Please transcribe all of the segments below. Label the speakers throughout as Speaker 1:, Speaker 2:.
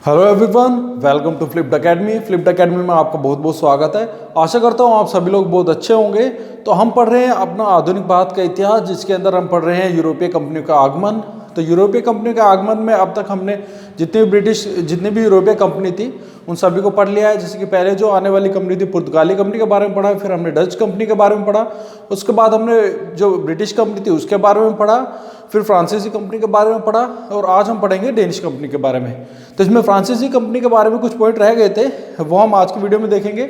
Speaker 1: Hello everyone, welcome to Flipped Academy. Flipped Academy में आपका बहुत बहुत स्वागत है। आशा करता हूँ आप सभी लोग बहुत अच्छे होंगे। तो हम पढ़ रहे हैं अपना आधुनिक भारत का इतिहास, जिसके अंदर हम पढ़ रहे हैं यूरोपीय कंपनियों का आगमन। तो यूरोपीय कंपनियों के आगमन में अब तक हमने जितनी भी यूरोपीय कंपनी थी उन सभी को पढ़ लिया है। जैसे कि पहले जो आने वाली कंपनी थी पुर्तगाली कंपनी के बारे में पढ़ा, फिर हमने डच कंपनी के बारे में पढ़ा, उसके बाद हमने जो ब्रिटिश कंपनी थी उसके बारे में पढ़ा, फिर फ्रांसीसी कंपनी के बारे में पढ़ा और आज हम पढ़ेंगे डेनिश कंपनी के बारे में। तो इसमें फ्रांसीसी कंपनी के बारे में कुछ पॉइंट रह गए थे, वो हम आज की वीडियो में देखेंगे,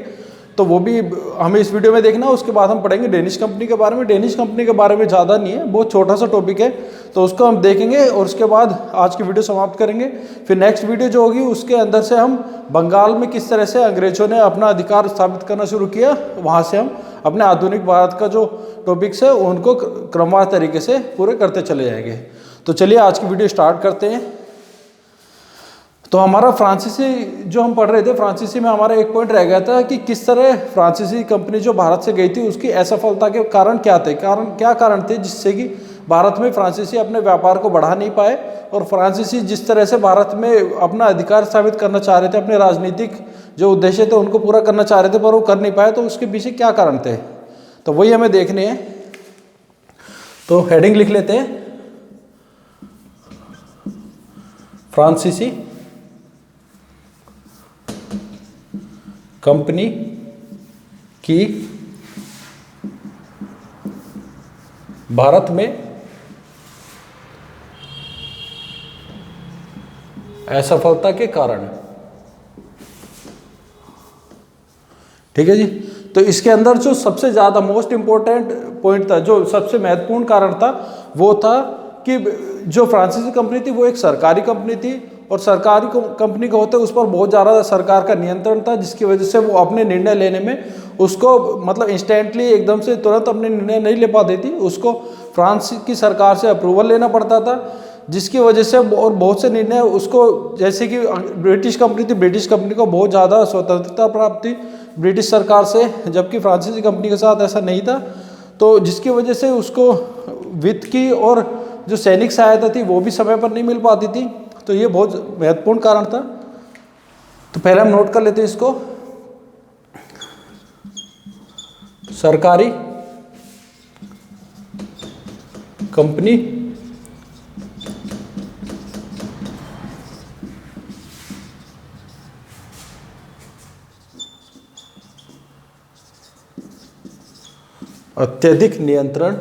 Speaker 1: तो वो भी हमें इस वीडियो में देखना। उसके बाद हम पढ़ेंगे डेनिश कंपनी के बारे में। डेनिश कंपनी के बारे में ज़्यादा नहीं है, बहुत छोटा सा टॉपिक है, तो उसको हम देखेंगे और उसके बाद आज की वीडियो समाप्त करेंगे। फिर नेक्स्ट वीडियो जो होगी उसके अंदर से हम बंगाल में किस तरह से अंग्रेजों ने अपना अधिकार स्थापित करना शुरू किया, वहाँ से हम अपने आधुनिक भारत का जो टॉपिक्स है उनको क्रमवार तरीके से पूरे करते चले जाएंगे। तो चलिए आज की वीडियो स्टार्ट करते हैं। तो हमारा फ्रांसीसी जो हम पढ़ रहे थे, फ्रांसीसी में हमारा एक पॉइंट रह गया था कि किस तरह फ्रांसीसी कंपनी जो भारत से गई थी उसकी असफलता के कारण क्या थे, क्या कारण थे जिससे कि भारत में फ्रांसीसी अपने व्यापार को बढ़ा नहीं पाए और फ्रांसीसी जिस तरह से भारत में अपना अधिकार स्थापित करना चाह रहे थे, अपने राजनीतिक जो उद्देश्य थे उनको पूरा करना चाह रहे थे पर वो कर नहीं पाए, तो उसके पीछे क्या कारण थे, तो वही हमें देखने हैं। तो हेडिंग लिख लेते हैं, फ्रांसीसी कंपनी की भारत में असफलता के कारण। ठीक है जी। तो इसके अंदर जो सबसे ज़्यादा मोस्ट इम्पोर्टेंट पॉइंट था, जो सबसे महत्वपूर्ण कारण था, वो था कि जो फ्रांसीसी कंपनी थी वो एक सरकारी कंपनी थी और सरकारी कंपनी का होते उस पर बहुत ज़्यादा सरकार का नियंत्रण था, जिसकी वजह से वो अपने निर्णय लेने में उसको मतलब इंस्टेंटली एकदम से तुरंत अपने निर्णय नहीं ले पाती थी, उसको फ्रांस की सरकार से अप्रूवल लेना पड़ता था, जिसकी वजह से और बहुत से निर्णय उसको, जैसे कि ब्रिटिश कंपनी थी, ब्रिटिश कंपनी को बहुत ज़्यादा स्वतंत्रता प्राप्त थी ब्रिटिश सरकार से, जबकि फ्रांसीसी कंपनी के साथ ऐसा नहीं था। तो जिसकी वजह से उसको वित्त की और जो सैनिक सहायता थी वो भी समय पर नहीं मिल पाती थी। तो ये बहुत महत्वपूर्ण कारण था। तो पहले हम नोट कर लेते हैं इसको, सरकारी कंपनी अत्यधिक नियंत्रण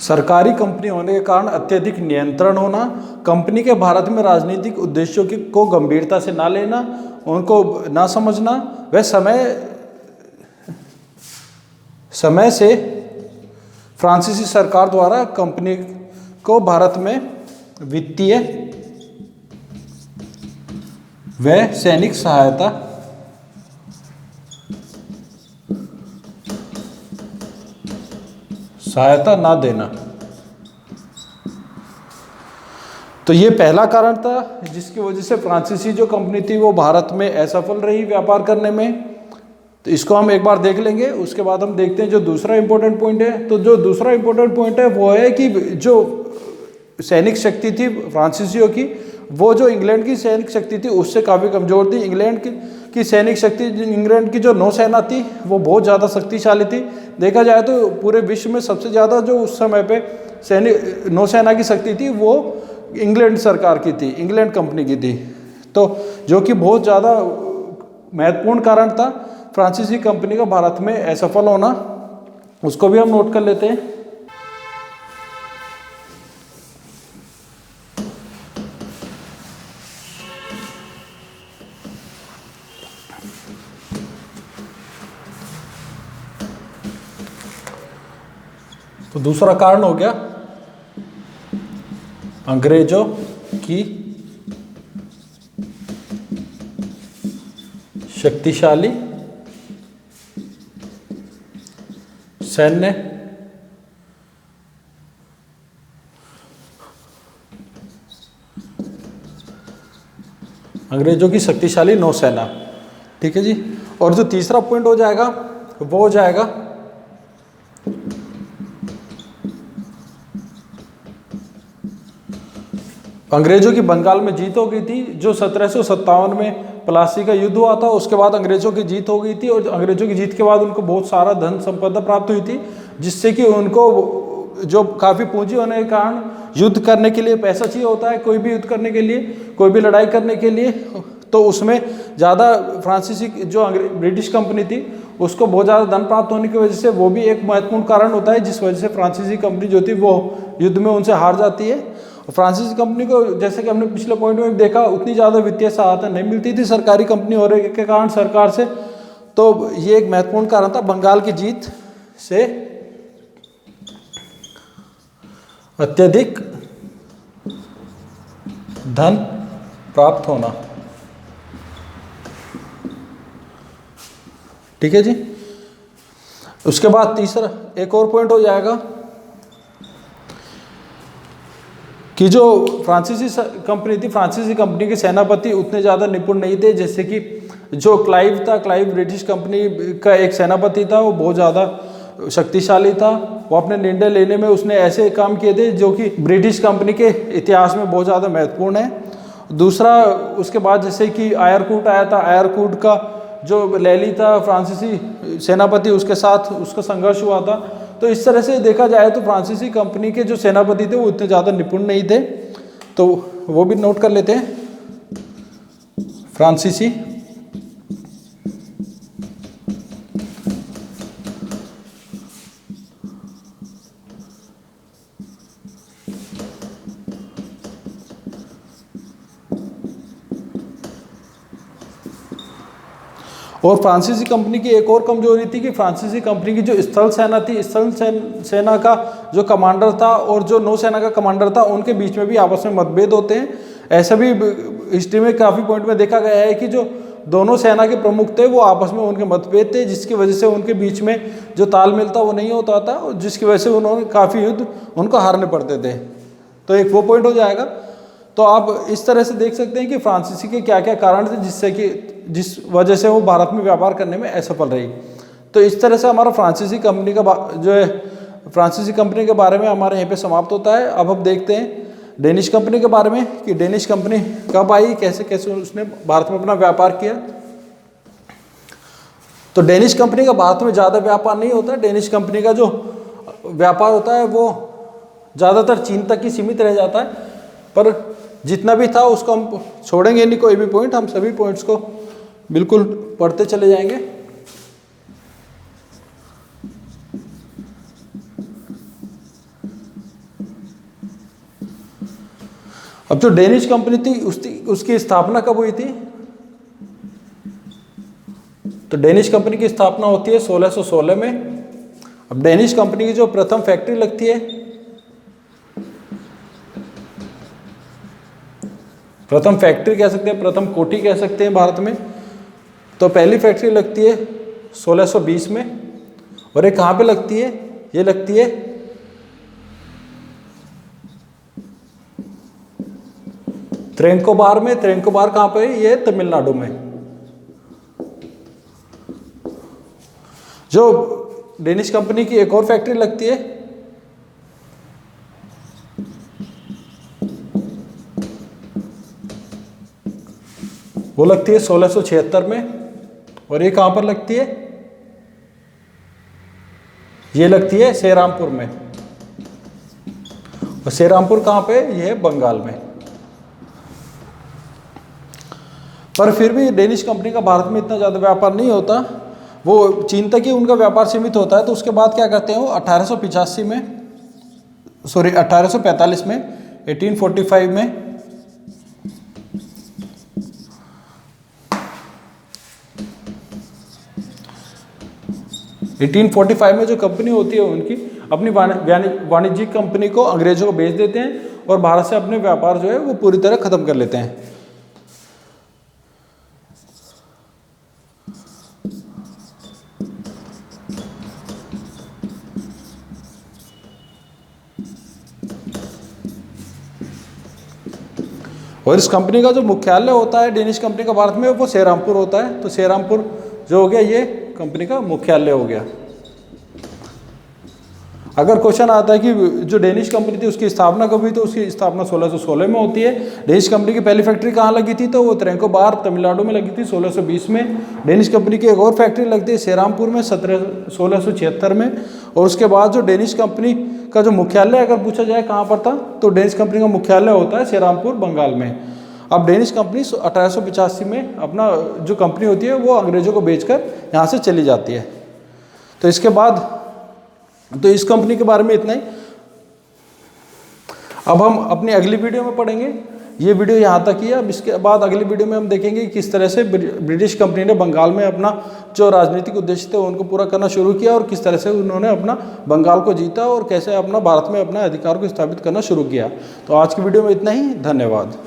Speaker 1: सरकारी कंपनी होने के कारण अत्यधिक नियंत्रण होना, कंपनी के भारत में राजनीतिक उद्देश्यों को गंभीरता से ना लेना, उनको ना समझना, वह समय से फ्रांसीसी सरकार द्वारा कंपनी को भारत में वित्तीय व सैनिक सहायता ना देना। तो ये पहला कारण था जिसकी वजह से फ्रांसीसी जो कंपनी थी वो भारत में असफल रही व्यापार करने में। तो इसको हम एक बार देख लेंगे, उसके बाद हम देखते हैं जो दूसरा इंपॉर्टेंट पॉइंट है। तो जो दूसरा इंपॉर्टेंट पॉइंट है वो है कि जो सैनिक शक्ति थी फ्रांसीसियों की वो जो इंग्लैंड की सैनिक शक्ति थी उससे काफ़ी कमज़ोर थी। इंग्लैंड की सैनिक शक्ति, इंग्लैंड की जो नौसेना थी वो बहुत ज़्यादा शक्तिशाली थी। देखा जाए तो पूरे विश्व में सबसे ज़्यादा जो उस समय पे सैनिक नौसेना की शक्ति थी वो इंग्लैंड सरकार की थी, इंग्लैंड कंपनी की थी। तो जो कि बहुत ज़्यादा महत्वपूर्ण कारण था फ्रांसीसी कंपनी का भारत में असफल होना, उसको भी हम नोट कर लेते हैं। तो दूसरा कारण हो गया अंग्रेजों की शक्तिशाली सैन्य अंग्रेजों की शक्तिशाली नौसेना। ठीक है जी। और जो तीसरा पॉइंट हो जाएगा वो हो जाएगा अंग्रेजों की बंगाल में जीत हो गई थी। जो 1757 में प्लासी का युद्ध हुआ था उसके बाद अंग्रेजों की जीत हो गई थी, और अंग्रेजों की जीत के बाद उनको बहुत सारा धन संपदा प्राप्त हुई थी, जिससे कि उनको जो काफ़ी पूंजी होने के कारण युद्ध करने के लिए पैसा चाहिए होता है, कोई भी युद्ध करने के लिए, कोई भी लड़ाई करने के लिए, तो उसमें ज़्यादा फ्रांसीसी जो ब्रिटिश कंपनी थी उसको बहुत ज़्यादा धन प्राप्त होने की वजह से वो भी एक महत्वपूर्ण कारण होता है, जिस वजह से फ्रांसीसी कंपनी जो थी वो युद्ध में उनसे हार जाती है। फ्रांसीसी कंपनी को जैसे कि हमने पिछले पॉइंट में देखा उतनी ज़्यादा वित्तीय सहायता नहीं मिलती थी सरकारी कंपनी होने के कारण सरकार से, तो ये एक महत्वपूर्ण कारण था बंगाल की जीत से अत्यधिक धन प्राप्त होना। ठीक है जी। उसके बाद तीसरा एक और पॉइंट हो जाएगा कि जो फ्रांसीसी कंपनी थी, फ्रांसीसी कंपनी के सेनापति उतने ज़्यादा निपुण नहीं थे। जैसे कि जो क्लाइव था, क्लाइव ब्रिटिश कंपनी का एक सेनापति था, वो बहुत ज़्यादा शक्तिशाली था। वो अपने निर्णय लेने में उसने ऐसे काम किए थे जो कि ब्रिटिश कंपनी के इतिहास में बहुत ज़्यादा महत्वपूर्ण है। दूसरा उसके बाद जैसे कि आयरकूट आया था, आयरकूट का जो लैली था फ्रांसीसी सेनापति उसके साथ उसका संघर्ष हुआ था। तो इस तरह से देखा जाए तो फ्रांसीसी कंपनी के जो सेनापति थे वो इतने ज़्यादा निपुण नहीं थे, तो वो भी नोट कर लेते हैं। फ्रांसीसी और फ्रांसीसी कंपनी की एक और कमजोरी थी कि फ्रांसीसी कंपनी की जो स्थल सेना थी, स्थल सेना का जो कमांडर था और जो नौसेना का कमांडर था उनके बीच में भी आपस में मतभेद होते हैं। ऐसा भी हिस्ट्री में काफ़ी पॉइंट में देखा गया है कि जो दोनों सेना के प्रमुख थे वो आपस में उनके मतभेद थे, जिसकी वजह से उनके बीच में जो तालमेल था वो नहीं होता था, और जिसकी वजह से उन्होंने काफ़ी युद्ध उनको हारने पड़ते थे। तो एक वो पॉइंट हो जाएगा। तो आप इस तरह से देख सकते हैं कि फ्रांसीसी के क्या क्या कारण थे जिस वजह से वो भारत में व्यापार करने में असफल रही। तो इस तरह से हमारा फ्रांसीसी कंपनी का जो है फ्रांसीसी कंपनी के बारे में हमारे यहाँ पे समाप्त होता है। अब हम देखते हैं डेनिश कंपनी के बारे में कि डेनिश कंपनी कब आई, कैसे कैसे उसने भारत में अपना व्यापार किया। तो डेनिश कंपनी का भारत में ज़्यादा व्यापार नहीं होता। डेनिश कंपनी का जो व्यापार होता है वो ज़्यादातर चीन तक ही सीमित रह जाता है, पर जितना भी था उसको हम छोड़ेंगे नहीं कोई भी पॉइंट, हम सभी पॉइंट्स को बिल्कुल पढ़ते चले जाएंगे। अब जो डेनिश कंपनी थी उसकी स्थापना कब हुई थी? तो डेनिश कंपनी की स्थापना होती है 1616 में। अब डेनिश कंपनी की जो प्रथम फैक्ट्री लगती है, प्रथम फैक्ट्री कह सकते हैं, प्रथम कोठी कह सकते हैं भारत में। तो पहली फैक्ट्री लगती है 1620 में, और ये कहाँ पे लगती है? ये लगती है त्रेंकोबार में। त्रेंकोबार कहाँ पे है? ये तमिलनाडु में। जो डेनिश कंपनी की एक और फैक्ट्री लगती है वो लगती है 1676 में। और ये कहाँ पर लगती है? ये लगती है सेरामपुर में। और सेरामपुर कहाँ पे? ये है बंगाल में। पर फिर भी डेनिश कंपनी का भारत में इतना ज़्यादा व्यापार नहीं होता, वो चीन तक ही उनका व्यापार सीमित होता है। तो उसके बाद क्या करते हैं वो 1845 में, सॉरी 1845 में, 1845 में 1845 में जो कंपनी होती है उनकी अपनी वाणिज्यिक कंपनी को अंग्रेजों को बेच देते हैं और भारत से अपने व्यापार जो है वो पूरी तरह खत्म कर लेते हैं। और इस कंपनी का जो मुख्यालय होता है डेनिश कंपनी का भारत में, वो सेरामपुर होता है। तो सेरामपुर जो हो गया ये कंपनी का मुख्यालय हो गया। अगर क्वेश्चन आता है कि जो डेनिश कंपनी थी उसकी स्थापना कब हुई, तो उसकी स्थापना 1616 में होती है। डेनिश कंपनी की पहली फैक्ट्री कहाँ लगी थी? तो वो त्रेंकोबार तमिलनाडु में लगी थी 1620 में। डेनिश कंपनी की एक और फैक्ट्री लगती है सेरामपुर में 1676 में। और उसके बाद जो डेनिश कंपनी का जो मुख्यालय अगर पूछा जाए कहाँ पर था, तो डेनिश कंपनी का मुख्यालय होता है सेरामपुर बंगाल में। अब डेनिश कंपनी 1885 में अपना जो कंपनी होती है वो अंग्रेजों को बेचकर यहाँ से चली जाती है। तो इसके बाद तो इस कंपनी के बारे में इतना ही। अब हम अपनी अगली वीडियो में पढ़ेंगे। ये वीडियो यहाँ तक ही है। अब इसके बाद अगली वीडियो में हम देखेंगे कि किस तरह से ब्रिटिश कंपनी ने बंगाल में अपना जो राजनीतिक उद्देश्य थे उनको पूरा करना शुरू किया और किस तरह से उन्होंने अपना बंगाल को जीता और कैसे अपना भारत में अपना अधिकार को स्थापित करना शुरू किया। तो आज की वीडियो में इतना ही। धन्यवाद।